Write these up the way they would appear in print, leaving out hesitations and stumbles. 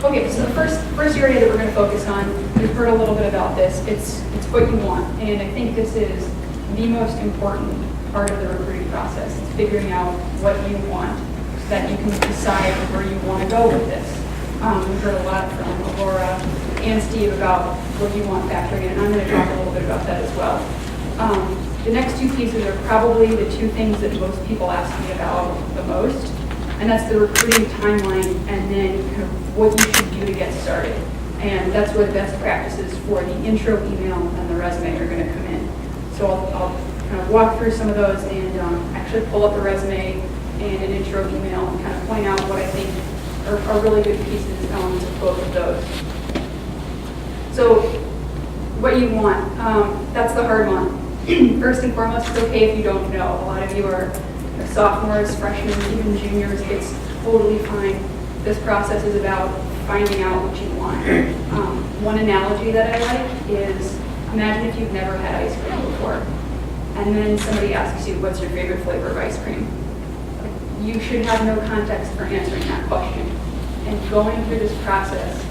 Okay, so the first area that we're going to focus on, we've heard a little bit about this, it's what you want. And I think this is the most important part of the recruiting process. It's figuring out what you want so that you can decide where you want to go with this. We've heard a lot from Aurora and Steve about what you want factoring in, and I'm going to talk a little bit about that as well. The next two pieces are probably the two things that most people ask me about the most, and that's the recruiting timeline and then kind of what you should do to get started. And that's where the best practices for the intro email and the resume are going to come in. So I'll kind of walk through some of those and actually pull up a resume and an intro email and kind of point out what I think are really good pieces and elements of both of those. So what you want, that's the hard one. First and foremost, it's okay if you don't know. A lot of you are sophomores, freshmen, even juniors. It's totally fine. This process is about finding out what you want. One analogy that I like is, imagine if you've never had ice cream before, and then somebody asks you, what's your favorite flavor of ice cream? You should have no context for answering that question. And going through this process,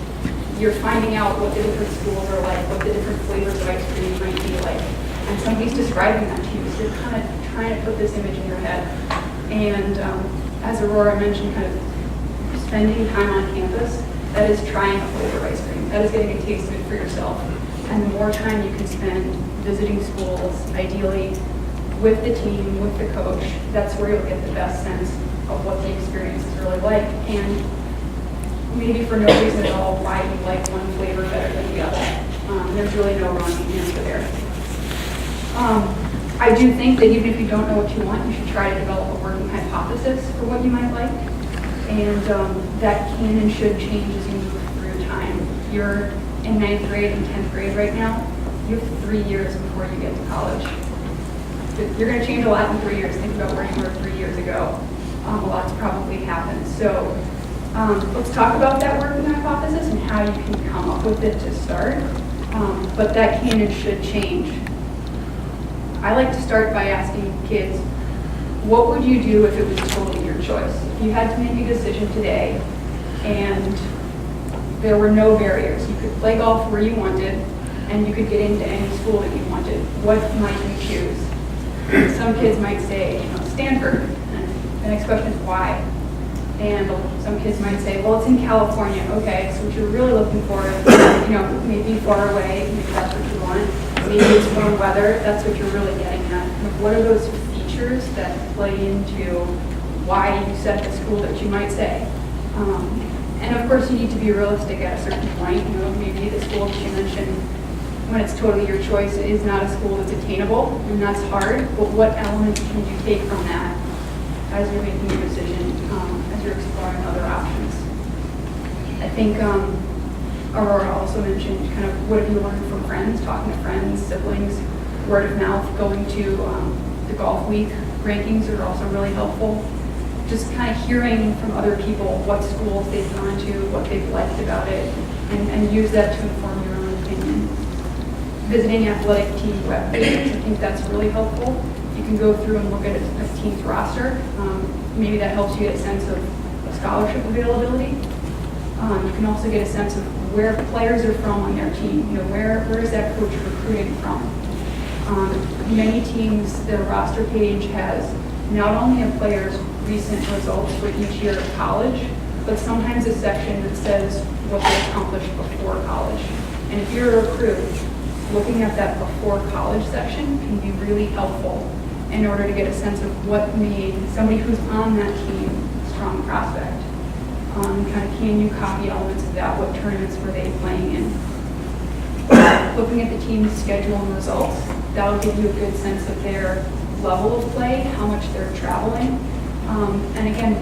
you're finding out what the different schools are like, what the different flavors of ice cream might be like. And somebody's describing that to you, so you're kind of trying to put this image in your head. And as Aurora mentioned, kind of spending time on campus, that is trying a flavor of ice cream. That is getting a taste of it for yourself. And the more time you can spend visiting schools, ideally with the team, with the coach, that's where you'll get the best sense of what the experience is really like. And maybe for no reason at all why you like one flavor better than the other. There's really no wrong answer there. I do think that even if you don't know what you want, you should try to develop a working hypothesis for what you might like. And that can and should change as you move through time. You're in 9th grade and 10th grade right now. You have 3 years before you get to college. You're going to change a lot in 3 years. Think about where you were 3 years ago. A lot's probably happened. So let's talk about that working hypothesis and how you can come up with it to start. But that can and should change. I like to start by asking kids, what would you do if it was totally your choice? If you had to make a decision today and there were no barriers, you could play golf where you wanted and you could get into any school that you wanted, what might you choose? Some kids might say, Stanford. And the next question is why? And some kids might say, well, it's in California. Okay, so what you're really looking for is, maybe far away, maybe that's what you want. Maybe it's warm weather, that's what you're really getting at. What are those features that play into why you set the school that you might say? And of course, you need to be realistic at a certain point. Maybe the school that you mentioned, when it's totally your choice, is not a school that's attainable, and that's hard. But what elements can you take from that as you're making your decision, as you're exploring other options? I think Aurora also mentioned kind of what have you learned from friends, talking to friends, siblings, word of mouth, going to the golf week rankings are also really helpful. Just kind of hearing from other people what schools they've gone to, what they've liked about it, and use that to inform your own opinion. Visiting athletic team web pages, I think that's really helpful. You can go through and look at a team's roster. Maybe that helps you get a sense of scholarship availability. You can also get a sense of where players are from on their team. Where is that coach recruiting from? Many teams, their roster page has not only a player's recent results for each year of college, but sometimes a section that says what they accomplished before college. And if you're a recruit, looking at that before college section can be really helpful in order to get a sense of what made somebody who's on that team a strong prospect. Kind of can you copy elements of that? What tournaments were they playing in? Looking at the team's schedule and results, that'll give you a good sense of their level of play, how much they're traveling, and again,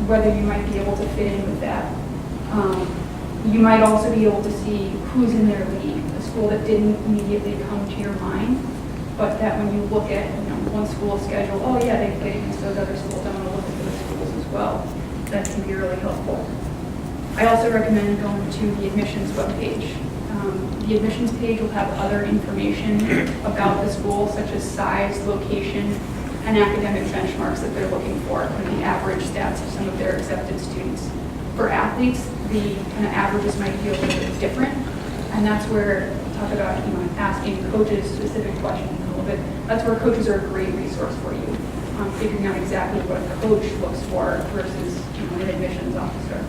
whether you might be able to fit in with that. You might also be able to see who's in their league, a school that didn't immediately come to your mind, but that when you look at one school's schedule, oh yeah, they played against those other schools, I'm going to look at those schools as well. That can be really helpful. I also recommend going to the admissions webpage. The admissions page will have other information about the school, such as size, location, and academic benchmarks that they're looking for, and the average stats of some of their accepted students. For athletes, the kind of averages might be a little bit different. And that's where, talk about, asking coaches specific questions a little bit. That's where coaches are a great resource for you, figuring out exactly what a coach looks for versus, an admissions officer.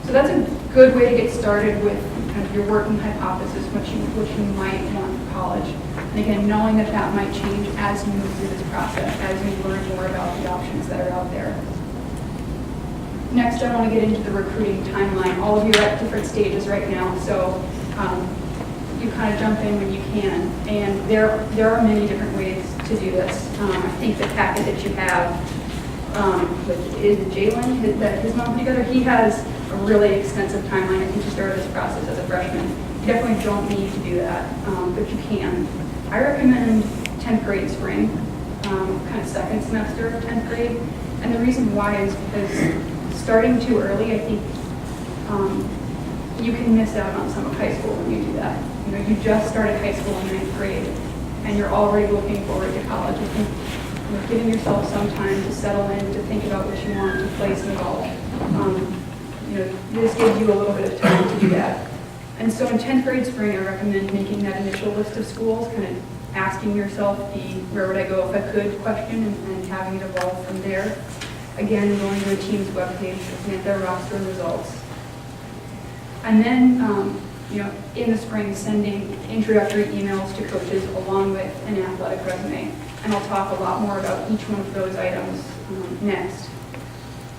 So that's a good way to get started with kind of your working hypothesis, what you might want for college. And again, knowing that that might change as you move through this process, as you learn more about the options that are out there. Next, I want to get into the recruiting timeline. All of you are at different stages right now, so you kind of jump in when you can. And there are many different ways to do this. I think the packet that you have is Jalen, that his mom put together, he has a really extensive timeline. I think he started this process as a freshman. You definitely don't need to do that, but you can. I recommend 10th grade spring, kind of second semester of 10th grade. And the reason why is because starting too early, I think you can miss out on some of high school when you do that. You just started high school in 9th grade, and you're already looking forward to college. I think giving yourself some time to settle in, to think about what you want to place in golf. This gives you a little bit of time to do that. And so in 10th grade spring, I recommend making that initial list of schools, kind of asking yourself the where would I go if I could question and having it evolve from there. Again, going to a team's webpage, looking at their roster results. And then, in the spring, sending introductory emails to coaches along with an athletic resume. And I'll talk a lot more about each one of those items next.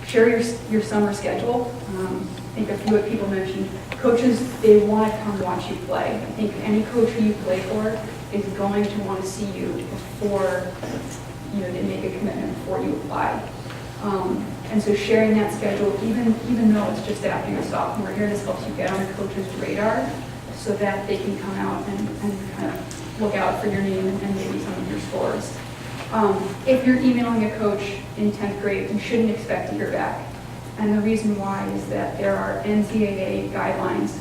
Share your summer schedule. I think a few people mentioned coaches, they want to come watch you play. I think any coach who you play for is going to want to see you before they make a commitment before you apply. And so sharing that schedule, even though it's just after your sophomore year, this helps you get on the coach's radar so that they can come out and kind of look out for your name and maybe some of your scores. If you're emailing a coach in 10th grade, you shouldn't expect to hear back. And the reason why is that there are NCAA guidelines,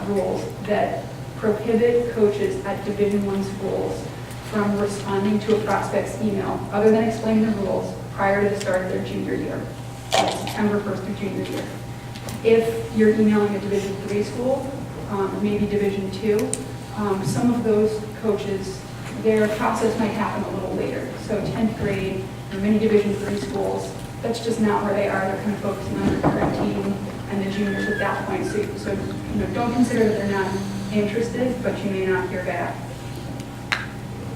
rules that prohibit coaches at Division I schools from responding to a prospect's email, other than explaining the rules, prior to the start of their junior year, September 1st of junior year. If you're emailing a Division III school, maybe Division II, some of those coaches, their process might happen a little later. So 10th grade, or many Division III schools, that's just not where they are. They're kind of focusing on their current team and the juniors at that point. So don't consider that they're not interested, but you may not hear back.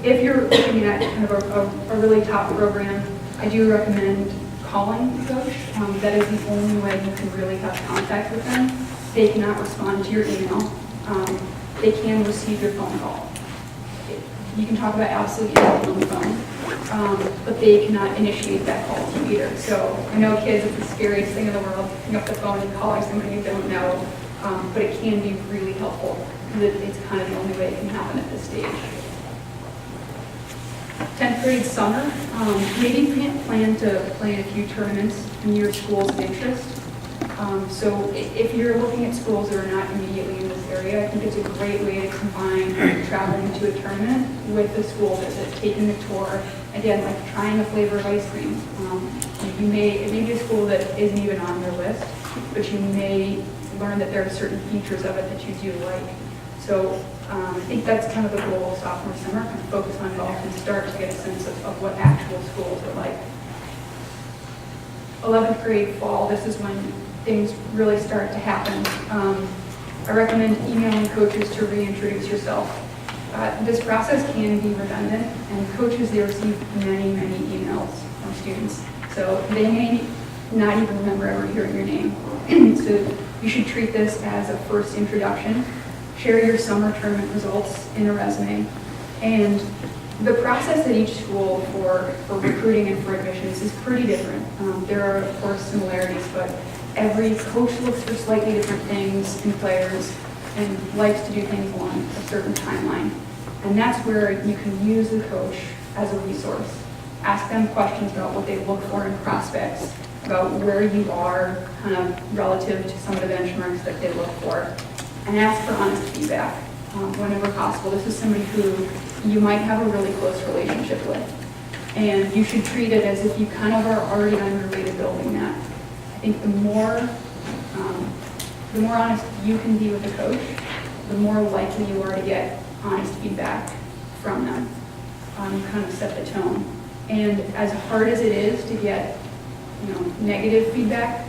If you're looking at kind of a really top program, I do recommend calling the coach. That is the only way you can really have contact with them. They cannot respond to your email. They can receive your phone call. You can talk about absolutely anything on the phone, but they cannot initiate that call to you either. So I know kids, it's the scariest thing in the world, picking up the phone and calling somebody you don't know, but it can be really helpful because it's kind of the only way it can happen at this stage. 10th grade summer, maybe plan to play in a few tournaments in your school's interest. So if you're looking at schools that are not immediately in this area, I think it's a great way to combine traveling to a tournament with the school visit, taking the tour, again, like trying a flavor of ice cream. It may be a school that isn't even on your list, but you may learn that there are certain features of it that you do like. So I think that's kind of the goal of sophomore summer, kind of focus on golf and start to get a sense of what actual schools are like. 11th grade fall, this is when things really start to happen. I recommend emailing coaches to reintroduce yourself. This process can be redundant, and coaches, they receive many, many emails from students. So they may not even remember ever hearing your name. So you should treat this as a first introduction. Share your summer tournament results in a resume. And the process at each school for recruiting and for admissions is pretty different. There are, of course, similarities, but every coach looks for slightly different things in players and likes to do things along a certain timeline. And that's where you can use the coach as a resource. Ask them questions about what they look for in prospects, about where you are kind of relative to some of the benchmarks that they look for, and ask for honest feedback whenever possible. This is somebody who you might have a really close relationship with, and you should treat it as if you kind of are already on your way to building that. I think the more the more honest you can be with the coach, the more likely you are to get honest feedback from them. Kind of set the tone. And as hard as it is to get, negative feedback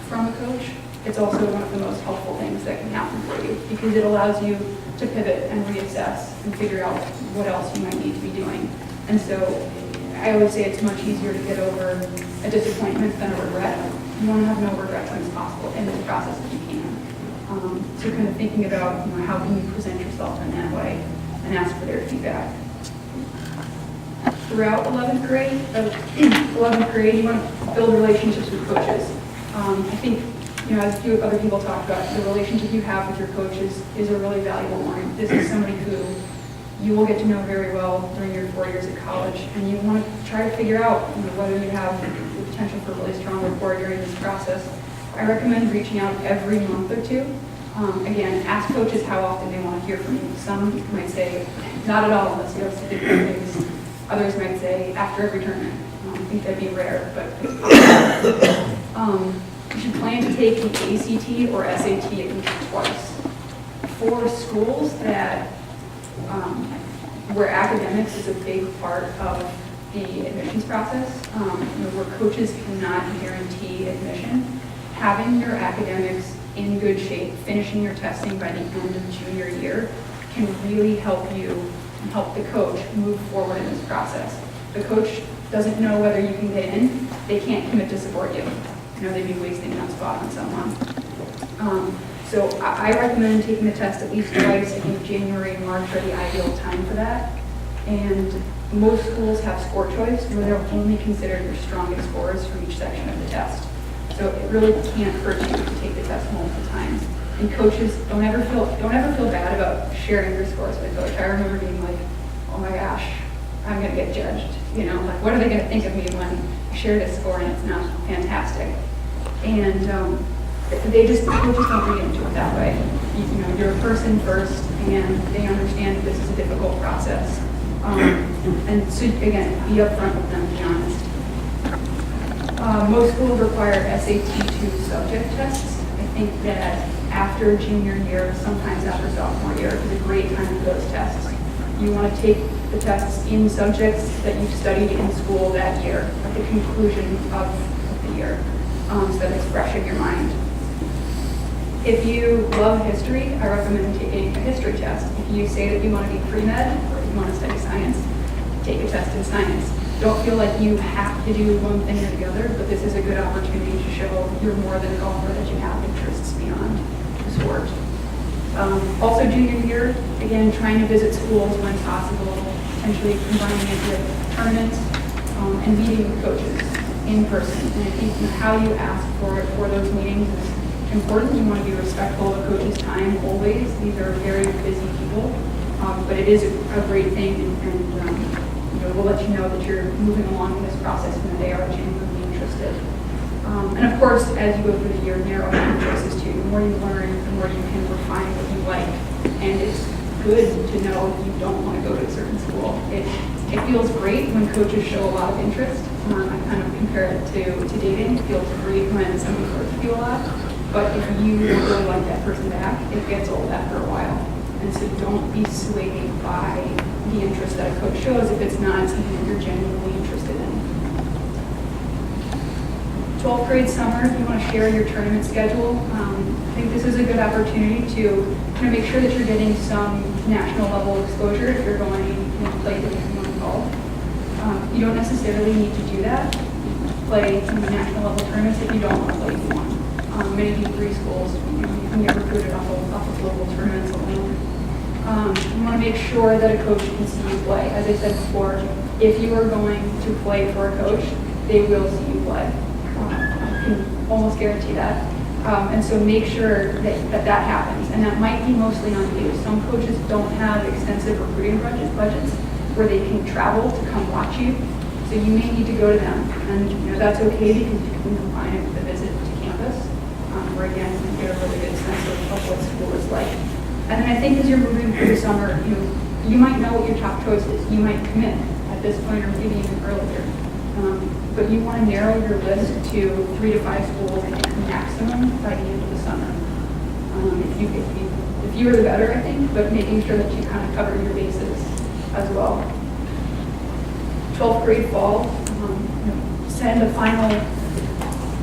from a coach, it's also one of the most helpful things that can happen for you because it allows you to pivot and reassess and figure out what else you might need to be doing. And so I always say it's much easier to get over a disappointment than a regret. You want to have no regrets when it's possible in this process if you can. So kind of thinking about how can you present yourself in that way and ask for their feedback. Throughout 11th grade, you want to build relationships with coaches. I think, as a few other people talked about, the relationship you have with your coaches is a really valuable one. This is somebody who you will get to know very well during your 4 years at college, and you want to try to figure out whether you have the potential for really strong rapport during this process. I recommend reaching out every month or two. Again, ask coaches how often they want to hear from you. Some might say, not at all unless you have significant news. Others might say, after every tournament. I think that'd be rare, but it's possible. You should plan to take the ACT or SAT at least twice. For schools that where academics is a big part of the admissions process, where coaches cannot guarantee admission, having your academics in good shape, finishing your testing by the end of junior year can really help you and help the coach move forward in this process. The coach doesn't know whether you can get in. They can't commit to support you. They'd be wasting that spot on someone. So I recommend taking the test at least twice. I think January and March are the ideal time for that. And most schools have score choice where they'll only consider your strongest scores from each section of the test. So it really can't hurt you to take the test multiple times. And coaches don't ever feel bad about sharing your scores with a coach. I remember being like, oh my gosh, I'm gonna get judged. What are they gonna think of me when I shared a score and it's not fantastic? And coaches don't read into it that way. You're a person first, and they understand that this is a difficult process. And so again, be upfront with them, be honest. Most schools require SAT-2 subject tests. I think that after junior year, sometimes after sophomore year, is a great time for those tests. You want to take the tests in subjects that you've studied in school that year, at the conclusion of the year, so that it's fresh in your mind. If you love history, I recommend taking a history test. If you say that you want to be pre-med or you want to study science, take a test in science. Don't feel like you have to do one thing or the other, but this is a good opportunity to show you're more than a golfer, that you have interests beyond the sport. Also junior year, again, trying to visit schools when possible, potentially combining it with tournaments and meeting with coaches in person. And I think how you ask for it for those meetings is important. You want to be respectful of a coach's time always. These are very busy people, but it is a great thing, and we'll let you know that you're moving along in this process and that they are genuinely interested. And of course, as you go through the year, narrow down your choices too. The more you learn, the more you can refine what you like. And it's good to know if you don't want to go to a certain school. It feels great when coaches show a lot of interest. I kind of compare it to dating. It feels great when somebody flirts with you a lot. But if you don't really like that person back, it gets old after a while. And so don't be swayed by the interest that a coach shows if it's not something that you're genuinely interested in. 12th grade summer, if you want to share your tournament schedule, I think this is a good opportunity to kind of make sure that you're getting some national level exposure if you're going to play Division I golf. You don't necessarily need to do that, play some national level tournaments if you don't want to play D1. Many D3 schools, you can get recruited off of local tournaments alone. You want to make sure that a coach can see you play. As I said before, if you are going to play for a coach, they will see you play. I can almost guarantee that. And so make sure that happens. And that might be mostly on you. Some coaches don't have extensive recruiting budgets where they can travel to come watch you. So you may need to go to them. And that's okay because you can combine it with a visit to campus, where again, you can get a really good sense of what school is like. And then I think as you're moving through the summer, you might know what your top choice is. You might commit at this point or maybe even earlier. But you want to narrow your list to 3 to 5 schools maximum by the end of the summer. If you were the better, I think, but making sure that you kind of cover your bases as well. 12th grade fall, send a final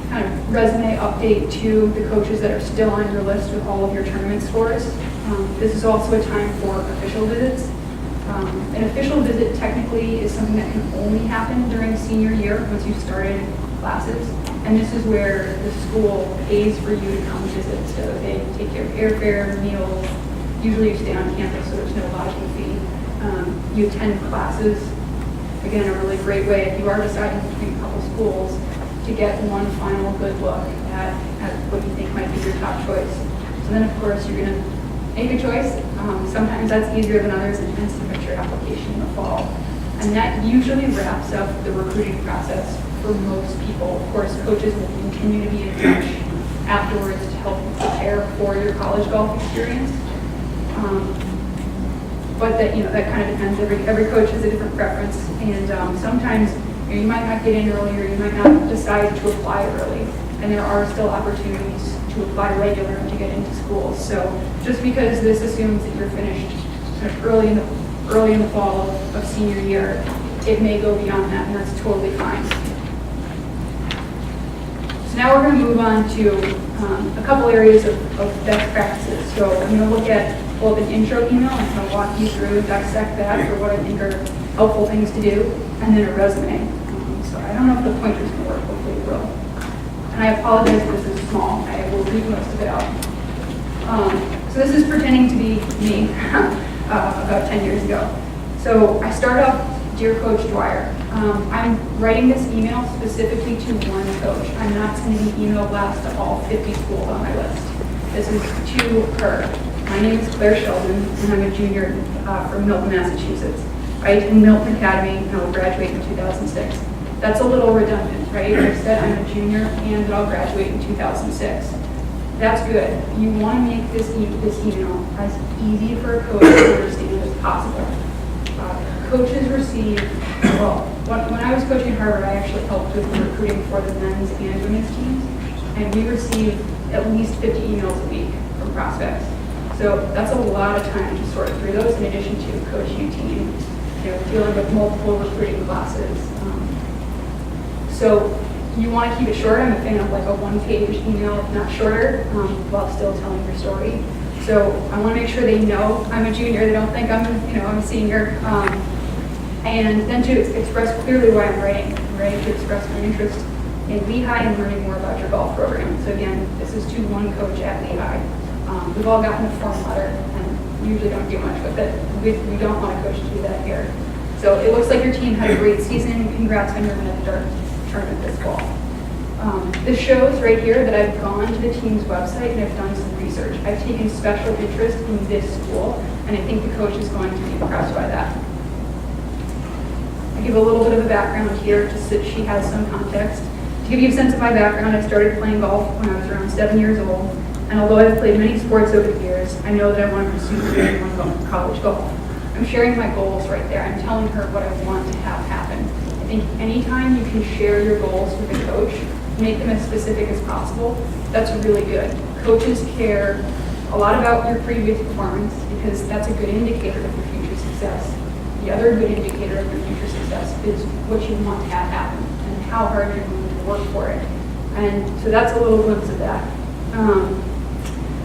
kind of resume update to the coaches that are still on your list with all of your tournament scores. This is also a time for official visits. An official visit technically is something that can only happen during senior year once you've started classes. And this is where the school pays for you to come visit. So they take care of airfare, meals. Usually you stay on campus, so there's no lodging fee. You attend classes. Again, a really great way if you are deciding between a couple schools to get one final good look at what you think might be your top choice. So then, of course, you're going to make a choice. Sometimes that's easier than others, and hence submit your application in the fall. And that usually wraps up the recruiting process for most people. Of course, coaches will continue to be in touch afterwards to help you prepare for your college golf experience. But that kind of depends. Every coach has a different preference, and sometimes you might not get in earlier, you might not decide to apply early, and there are still opportunities to apply regular and to get into schools. So just because this assumes that you're finished kind of early in the fall of senior year, it may go beyond that, and that's totally fine. So now we're going to move on to a couple areas of best practices. So I'm going to look at an intro email. I'm going to walk you through, dissect that for what I think are helpful things to do, and then a resume. So I don't know if the pointer's going to work. Hopefully it will. And I apologize if this is small. I will leave most of it out. So this is pretending to be me about 10 years ago. So I start off, Dear Coach Dwyer. I'm writing this email specifically to one coach. I'm not sending an email blast to all 50 schools on my list. This is to her. My name is Claire Sheldon, and I'm a junior from Milton, Massachusetts. I attend Milton Academy, and I'll graduate in 2006. That's a little redundant, right? I said I'm a junior and that I'll graduate in 2006. That's good. You want to make this email as easy for a coach to understand as possible. Coaches receive, when I was coaching Harvard, I actually helped with the recruiting for the men's and women's teams, and we received at least 50 emails a week from prospects. So that's a lot of time to sort through those, in addition to coaching a team, dealing with multiple recruiting classes. So you want to keep it short. I'm a fan of like a one-page email, if not shorter, while still telling your story. So I want to make sure they know I'm a junior. They don't think I'm a senior. And then to express clearly why I'm writing. I'm writing to express my interest in Lehigh and learning more about your golf program. So again, this is to one coach at Lehigh. We've all gotten a form letter, and we usually don't do much with it. We don't want a coach to do that here. So it looks like your team had a great season. Congrats on your tournament this fall. This shows right here that I've gone to the team's website and I've done some research. I've taken special interest in this school, and I think the coach is going to be impressed by that. I give a little bit of a background here just so she has some context. To give you a sense of my background, I started playing golf when I was around 7 years old, and although I've played many sports over the years, I know that I want to pursue career in college golf. I'm sharing my goals right there. I'm telling her what I want to have happen. I think anytime you can share your goals with a coach, make them as specific as possible, that's really good. Coaches care a lot about your previous performance because that's a good indicator of your future success. The other good indicator of your future success is what you want to have happen and how hard you're going to work for it. And so that's a little glimpse of that.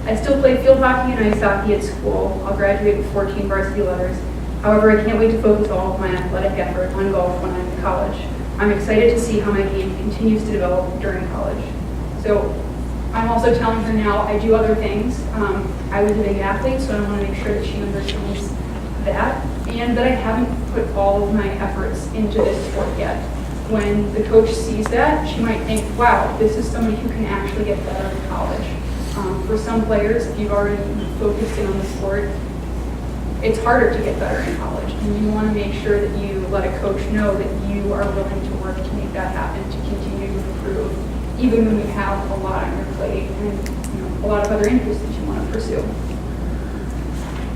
I still play field hockey and ice hockey at school. I'll graduate with 14 varsity letters. However, I can't wait to focus all of my athletic effort on golf when I'm in college. I'm excited to see how my game continues to develop during college. So I'm also telling her now I do other things. I was a big athlete, so I want to make sure that she understands that, and that I haven't put all of my efforts into this sport yet. When the coach sees that, she might think, wow, this is somebody who can actually get better in college. For some players, if you've already focused in on the sport, it's harder to get better in college, and you want to make sure that you let a coach know that you are willing to work to make that happen, to continue to improve, even when you have a lot on your plate and a lot of other interests that you want to pursue.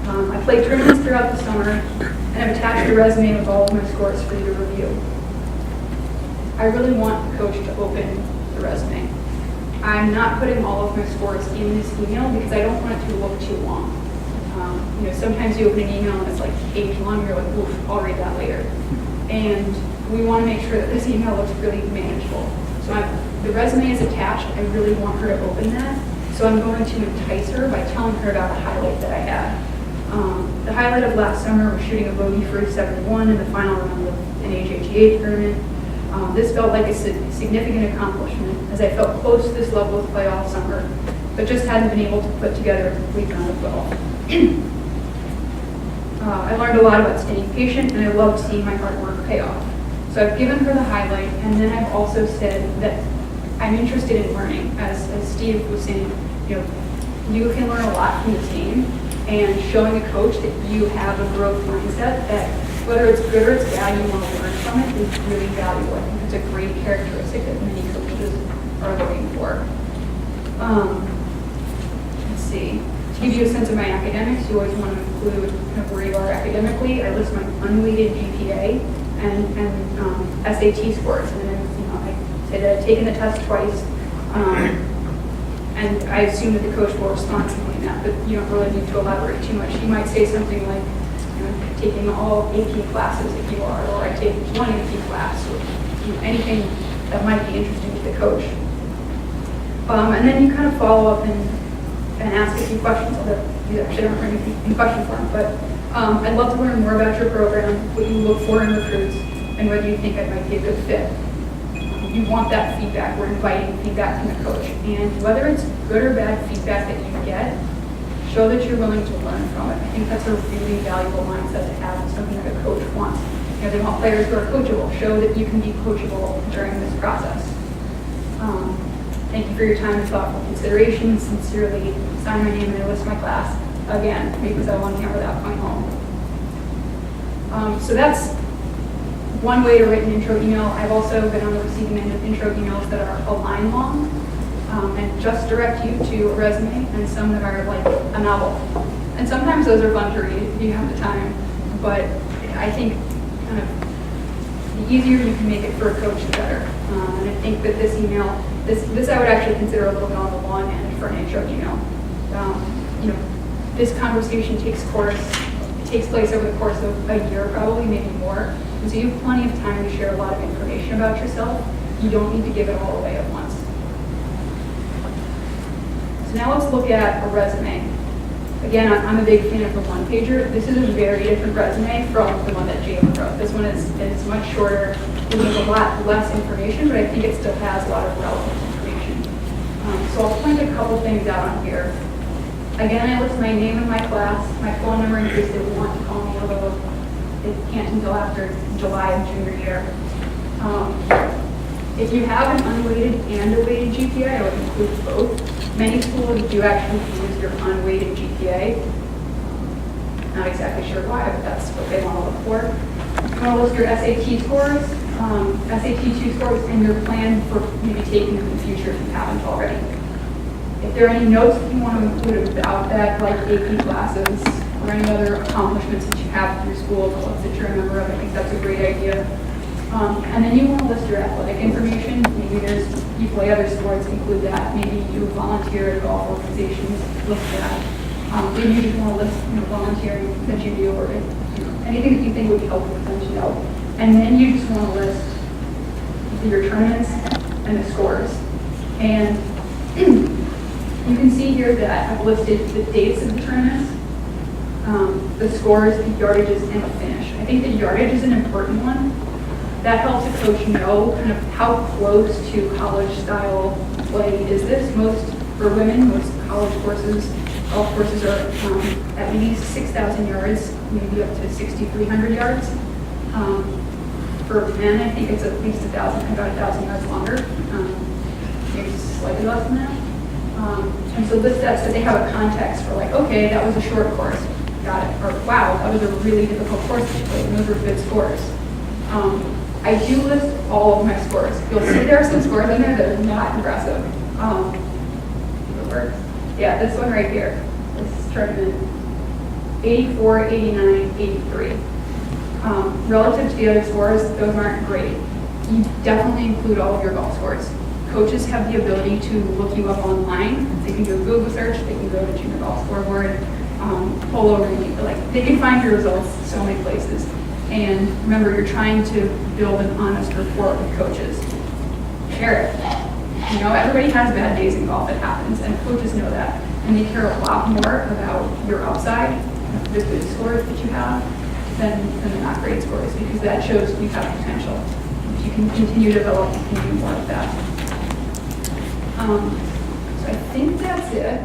I played tournaments throughout the summer, and I've attached a resume with all of my scores for you to review. I really want the coach to open the resume. I'm not putting all of my scores in this email because I don't want it to look too long. Sometimes you open an email and it's like page long, you're like, oof, I'll read that later. And we want to make sure that this email looks really manageable. So the resume is attached. I really want her to open that. So I'm going to entice her by telling her about a highlight that I had. The highlight of last summer was shooting a bogey for a 71 in the final round of an HHEA tournament. This felt like a significant accomplishment as I felt close to this level of play all summer, but just hadn't been able to put together a complete round of golf. I learned a lot about staying patient, and I loved seeing my hard work pay off. So I've given her the highlight, and then I've also said that I'm interested in learning. As Steve was saying, you can learn a lot from this game, and showing a coach that you have a growth mindset, that whether it's good or it's bad, you want to learn from it, is really valuable. I think it's a great characteristic that many coaches are looking for. Let's see. To give you a sense of my academics, you always want to include where you are academically. I list my unweighted GPA and SAT scores, and then I said I've taken the test twice, and I assume that the coach will respond something like that, but you don't really need to elaborate too much. You might say something like, taking all AP classes if you are, or I take one AP class, or anything that might be interesting to the coach. And then you kind of follow up and ask a few questions. These actually aren't really in question form, but I'd love to learn more about your program, what you look for in recruits, and whether you think I might be a good fit. You want that feedback. We're inviting feedback from the coach. And whether it's good or bad feedback that you get, show that you're willing to learn from it. I think that's a really valuable mindset to have, and something that a coach wants. They want players who are coachable. Show that you can be coachable during this process. Thank you for your time and thoughtful consideration. Sincerely, sign my name and I list my class again because I want to hammer that point home. So that's one way to write an intro email. I've also been on the receiving end of intro emails that are a line long and just direct you to a resume, and some that are like a novel. And sometimes those are fun to read if you have the time, but I think kind of the easier you can make it for a coach, the better. And I think that this email, this I would actually consider a little bit on the long end for an intro email. This conversation takes place over the course of a year, probably, maybe more. And so you have plenty of time to share a lot of information about yourself. You don't need to give it all away at once. So now let's look at a resume. Again, I'm a big fan of the one-pager. This is a very different resume from the one that Jalen wrote. This one is much shorter. It has a lot less information, but I think it still has a lot of relevant information. So I'll point a couple things out on here. Again, I list my name and my class, my phone number in case they want to call me, although they can't until after July of junior year. If you have an unweighted and a weighted GPA, I would include both. Many schools do actually use your unweighted GPA. Not exactly sure why, but that's what they want to look for. You want to list your SAT scores, SAT 2 scores, and your plan for maybe taking them in the future if you haven't already. If there are any notes that you want to include about that, like AP classes or any other accomplishments that you have through school, clubs that you're a member of, I think that's a great idea. And then you want to list your athletic information. Maybe you play other sports, include that. Maybe you volunteer at golf organizations, list that. Maybe you just want to list volunteering that you do, or anything that you think would be helpful for them to know. And then you just want to list your tournaments and the scores. And you can see here that I've listed the dates of the tournaments, the scores, the yardages, and the finish. I think the yardage is an important one. That helps a coach know kind of how close to college-style play is this. For women, most college courses, golf courses are at least 6,000 yards, maybe up to 6,300 yards. For men, I think it's at least 1,000, about 1,000 yards longer, maybe slightly less than that. And so list that so they have a context for like, okay, that was a short course, got it. Or wow, that was a really difficult course to play, and those were good scores. I do list all of my scores. You'll see there are some scores in there that are not impressive. Yeah, this one right here, this tournament, 84, 89, 83. Relative to the other scores, those aren't great. You definitely include all of your golf scores. Coaches have the ability to look you up online. They can do a Google search. They can go to Junior Golf Scoreboard, pull over, like they can find your results so many places. And remember, you're trying to build an honest rapport with coaches. Share it. You know, everybody has bad days in golf. It happens, and coaches know that, and they care a lot more about your upside, the good scores that you have, than the not great scores, because that shows you have potential. If you can continue to develop, you can do more of that. So I think that's it.